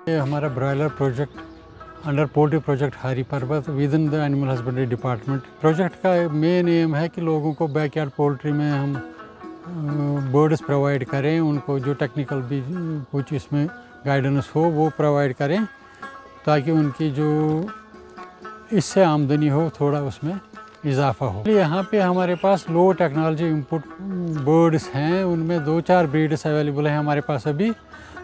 ये हमारा broiler project under poultry project Hari Parbat within the animal husbandry department. Project का main aim है कि लोगों को बैकयार्ड पोल्ट्री में हम बर्ड्स प्रोवाइड करें, उनको जो टेक्निकल भी कुछ इसमें गाइडेंस हो वो प्रोवाइड करें, ताकि उनकी जो इससे आमदनी हो थोड़ा उसमें इजाफा हो। यहाँ पे हमारे पास लो टेक्नोलॉजी इनपुट बर्ड्स हैं, उनमें 2-4 ब्रीड्स अवेलेबल हैं हमारे पास अभी।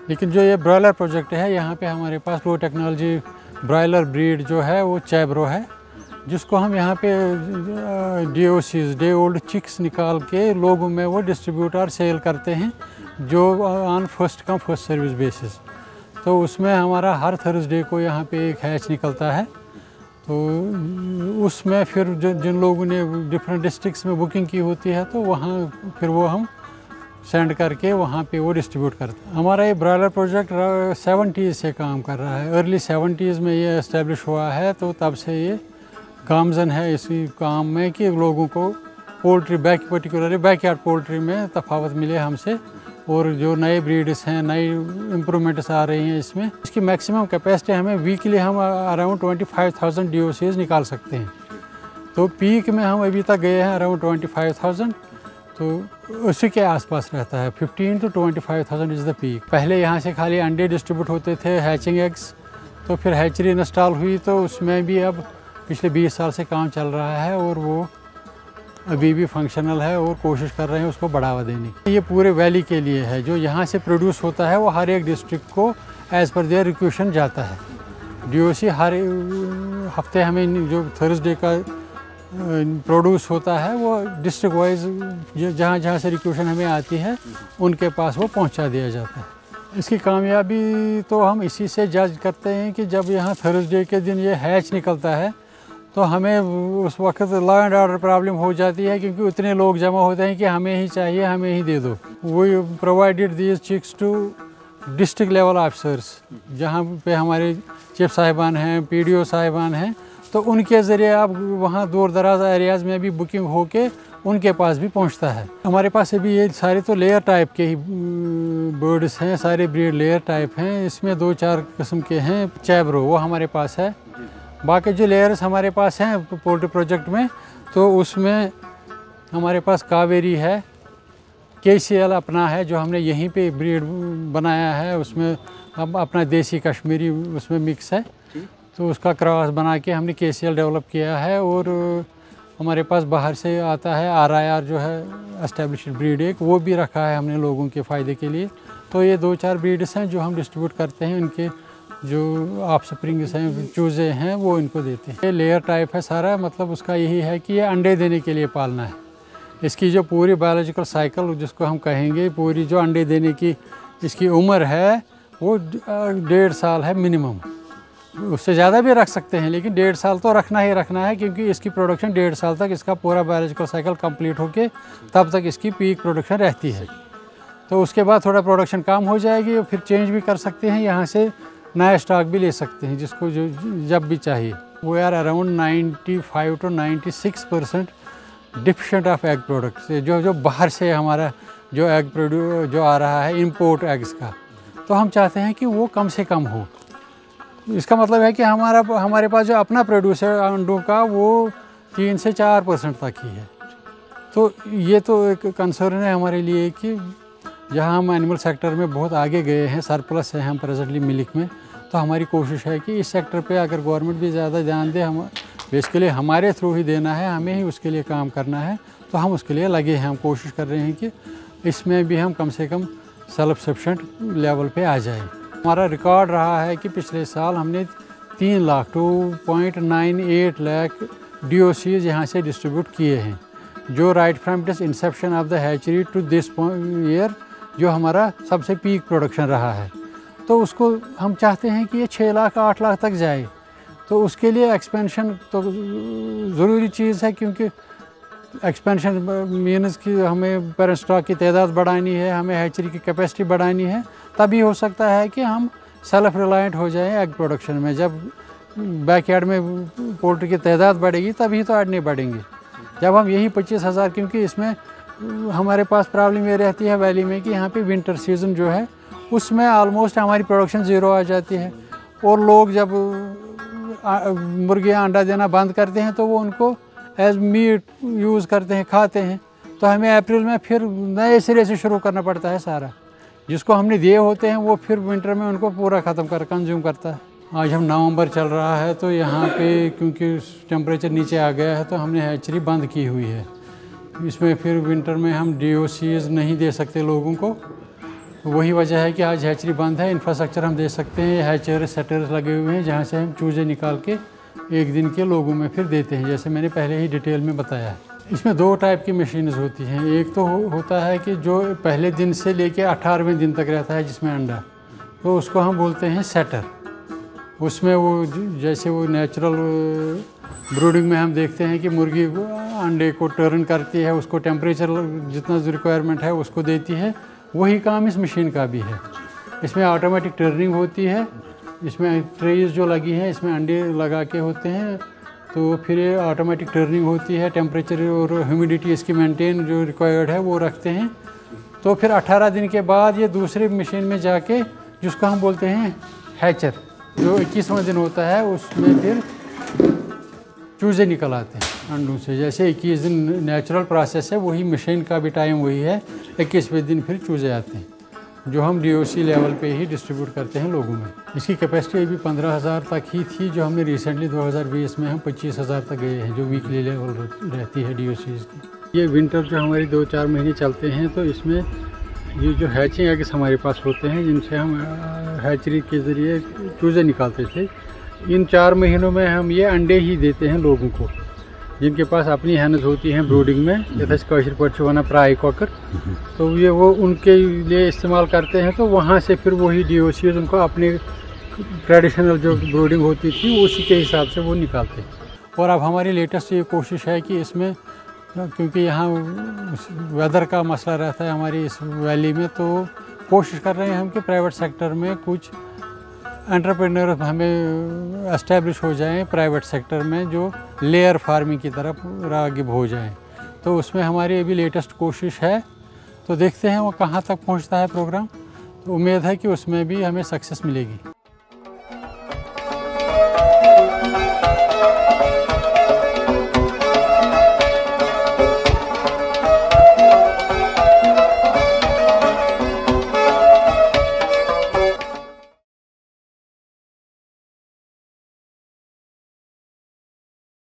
लेकिन जो ये ब्रॉयलर प्रोजेक्ट है, यहाँ पे हमारे पास लो टेक्नोलॉजी ब्रॉयलर ब्रीड जो है वो चैब्रो है, जिसको हम यहाँ पे DOCs डे ओल्ड चिक्स निकाल के लोगों में वो डिस्ट्रीब्यूट और सेल करते हैं, जो on first come first service basis. तो उसमें हमारा हर थर्सडे को यहाँ पे एक हैच निकलता है। तो उसमें फिर जिन लोगों ने डिफरेंट डिस्ट्रिक्ट्स में बुकिंग की होती है, तो वहाँ फिर वो हम सेंड करके वहाँ पे वो डिस्ट्रीब्यूट करते हैं। हमारा ये ब्रॉयलर प्रोजेक्ट 70s से काम कर रहा है। अर्ली 70s में ये इस्टेब्लिश हुआ है, तो तब से ये गामजन है इसी काम में कि लोगों को पोल्ट्री पर्टिकुलरली बैकयार्ड पोल्ट्री में तफावत मिले हमसे, और जो नए ब्रीड्स हैं, नई इम्प्रूवमेंट्स आ रही हैं इसमें। इसकी मैक्सिमम कैपेसिटी हमें वीकली हम अराउंड 25,000 DOCs निकाल सकते हैं। तो पीक में हम अभी तक गए हैं अराउंड 25,000, तो उसी के आसपास रहता है। 15 to 25,000 इज़ द पीक। पहले यहाँ से खाली अंडे डिस्ट्रीब्यूट होते थे, हैचिंग एग्स, तो फिर हैचरी इंस्टॉल हुई, तो उसमें भी अब पिछले 20 साल से काम चल रहा है, और वो अभी भी फंक्शनल है और कोशिश कर रहे हैं उसको बढ़ावा देने की। ये पूरे वैली के लिए है, जो यहाँ से प्रोड्यूस होता है वो हर एक डिस्ट्रिक्ट को एज़ पर देयर रिक्वेशन जाता है। DOC हर हफ्ते हमें जो थर्सडे का प्रोड्यूस होता है वो डिस्ट्रिक्ट वाइज जहाँ जहाँ से रिक्वेशन हमें आती है उनके पास वो पहुँचा दिया जाता है। इसकी कामयाबी तो हम इसी से जज करते हैं कि जब यहाँ थर्सडे के दिन ये हैच निकलता है, तो हमें उस वक्त लॉ एंड ऑर्डर प्रॉब्लम हो जाती है, क्योंकि उतने लोग जमा होते हैं कि हमें ही चाहिए, हमें ही दे दो। We provided these chicks to district level officers, जहाँ पे हमारे चीफ साहिबान हैं, PDO साहिबान हैं, तो उनके ज़रिए अब वहाँ दूर दराज एरियाज़ में भी बुकिंग होके उनके पास भी पहुँचता है। हमारे पास अभी ये सारे तो लेयर टाइप के ही बर्ड्स हैं, सारे ब्रीड लेयर टाइप हैं। इसमें 2-4 किस्म के हैं। चैब्रो वो हमारे पास है। बाकी जो लेयर्स हमारे पास हैं पोल्ट्री प्रोजेक्ट में, तो उसमें हमारे पास कावेरी है, KCL अपना है जो हमने यहीं पे ब्रीड बनाया है, उसमें अब अपना देसी कश्मीरी उसमें मिक्स है, तो उसका क्रॉस बना के हमने KCL डेवलप किया है। और हमारे पास बाहर से आता है RIR जो है एस्टेब्लिश्ड ब्रीड, एक वो भी रखा है हमने लोगों के फ़ायदे के लिए। तो ये 2-4 ब्रीड्स हैं जो हम डिस्ट्रीब्यूट करते हैं, उनके जो ऑफस्प्रिंग्स हैं, चूज़े हैं, वो इनको देते हैं। ये लेयर टाइप है सारा, मतलब उसका यही है कि ये अंडे देने के लिए पालना है। इसकी जो पूरी बायोलॉजिकल साइकिल जिसको हम कहेंगे, पूरी जो अंडे देने की इसकी उम्र है वो 1.5 साल है मिनिमम। उससे ज़्यादा भी रख सकते हैं, लेकिन 1.5 साल तो रखना ही रखना है, क्योंकि इसकी प्रोडक्शन 1.5 साल तक इसका पूरा बायोलॉजिकल साइकिल कंप्लीट होके तब तक इसकी पीक प्रोडक्शन रहती है। तो उसके बाद थोड़ा प्रोडक्शन कम हो जाएगी, और फिर चेंज भी कर सकते हैं, यहाँ से नया स्टॉक भी ले सकते हैं जिसको जो जब भी चाहिए। वो यार around 95 to 96% डिफिशेंट of egg products, जो बाहर से हमारा जो एग जो आ रहा है इम्पोर्ट एग्स का, तो हम चाहते हैं कि वो कम से कम हो। इसका मतलब है कि हमारे पास जो अपना प्रोड्यूस है अंडों का, वो 3 से 4% तक ही है। तो ये तो एक कंसर्न है हमारे लिए कि जहाँ हम एनिमल सेक्टर में बहुत आगे गए हैं, सरप्लस है हम प्रेजेंटली मिल्क में, तो हमारी कोशिश है कि इस सेक्टर पे अगर गवर्नमेंट भी ज़्यादा ध्यान दे, हम बेसिकली हमारे थ्रू ही देना है, हमें ही उसके लिए काम करना है, तो हम उसके लिए लगे हैं। हम कोशिश कर रहे हैं कि इसमें भी हम कम से कम सेल्फ सफिशेंट लेवल पे आ जाए। हमारा रिकॉर्ड रहा है कि पिछले साल हमने 2.98 लाख DOCs यहाँ से डिस्ट्रीब्यूट किए हैं, जो right from this inception of the hatchery to this year जो हमारा सबसे पीक प्रोडक्शन रहा है। तो उसको हम चाहते हैं कि ये 6 लाख 8 लाख तक जाए। तो उसके लिए एक्सपेंशन तो ज़रूरी चीज़ है, क्योंकि एक्सपेंशन मीन्स कि हमें पेरेंट स्टॉक की तादाद बढ़ानी है, हमें हैचरी की कैपेसिटी बढ़ानी है, तभी हो सकता है कि हम सेल्फ रिलायंट हो जाएं एग प्रोडक्शन में। जब बैकयार्ड में पोल्ट्री की तादाद बढ़ेगी तभी तो अंडे बढ़ेंगे। जब हम यही 25,000, क्योंकि इसमें हमारे पास प्रॉब्लम ये रहती है वैली में कि यहाँ पे विंटर सीज़न जो है उसमें ऑलमोस्ट हमारी प्रोडक्शन ज़ीरो आ जाती है, और लोग जब मुर्गियाँ अंडा देना बंद करते हैं तो वो उनको एज मीट यूज़ करते हैं, खाते हैं। तो हमें अप्रैल में फिर नए सिरे से शुरू करना पड़ता है सारा, जिसको हमने दिए होते हैं वो फिर विंटर में उनको पूरा ख़त्म कर कंज्यूम करता है। आज हम नवंबर चल रहा है, तो यहाँ पे क्योंकि टेम्परेचर नीचे आ गया है तो हमने हैचरी बंद की हुई है। इसमें फिर विंटर में हम DOCs नहीं दे सकते लोगों को, वही वजह है कि आज हैचरी बंद है। इंफ्रास्ट्रक्चर हम दे सकते हैं, हैचर सेटर्स लगे हुए हैं जहाँ से हम चूजे निकाल के एक दिन के लोगों में फिर देते हैं, जैसे मैंने पहले ही डिटेल में बताया है। इसमें 2 टाइप की मशीन्स होती हैं। एक तो होता है कि जो पहले दिन से लेके 18वें दिन तक रहता है जिसमें अंडा, तो उसको हम बोलते हैं सेटर। उसमें वो जैसे वो नेचुरल ब्रूडिंग में हम देखते हैं कि मुर्गी अंडे को टर्न करती है, उसको टेम्परेचर जितना रिक्वायरमेंट है उसको देती है, वही काम इस मशीन का भी है। इसमें ऑटोमेटिक टर्निंग होती है, इसमें ट्रेज जो लगी हैं इसमें अंडे लगा के होते हैं, तो फिर ये ऑटोमेटिक टर्निंग होती है। टेम्परेचर और ह्यूमिडिटी इसकी मेंटेन जो रिक्वायर्ड है वो रखते हैं। तो फिर 18 दिन के बाद ये दूसरी मशीन में जाके, जिसको हम बोलते हैं हैचर, जो 21वां दिन होता है उसमें फिर चूजे निकल आते हैं अंडों से। जैसे 21 दिन नेचुरल प्रोसेस है, वही मशीन का भी टाइम वही है। 21वें दिन फिर चूजे आते हैं, जो हम DOC लेवल पे ही डिस्ट्रीब्यूट करते हैं लोगों में। इसकी कैपेसिटी अभी 15,000 तक ही थी, जो हमने रिसेंटली 2020 में हम 25,000 तक गए हैं, जो वीकली लेवल रहती है DOCs की। ये विंटर जो हमारी 2-4 महीने चलते हैं, तो इसमें ये जो हैचिंग एग्स हमारे पास होते हैं, जिनसे हम हैचरी के ज़रिए चूजे निकालते थे, इन 4 महीनों में हम ये अंडे ही देते हैं लोगों को, जिनके पास अपनी हैनस होती हैं ब्रूडिंग में, जैसे कशर पट वन प्राई कॉकर, तो ये वो उनके लिए इस्तेमाल करते हैं। तो वहाँ से फिर वही DOCs उनको अपने ट्रेडिशनल जो ब्रूडिंग होती थी उसी के हिसाब से वो निकालते हैं। और अब हमारी लेटेस्ट ये कोशिश है कि इसमें, क्योंकि यहाँ वेदर का मसला रहता है हमारी इस वैली में, तो कोशिश कर रहे हैं हम कि प्राइवेट सेक्टर में कुछ एंटरप्रेन्योर हमें एस्टेब्लिश हो जाएं प्राइवेट सेक्टर में, जो लेयर फार्मिंग की तरफ राग़िब हो जाएं। तो उसमें हमारी अभी लेटेस्ट कोशिश है, तो देखते हैं वो कहाँ तक पहुँचता है प्रोग्राम। तो उम्मीद है कि उसमें भी हमें सक्सेस मिलेगी।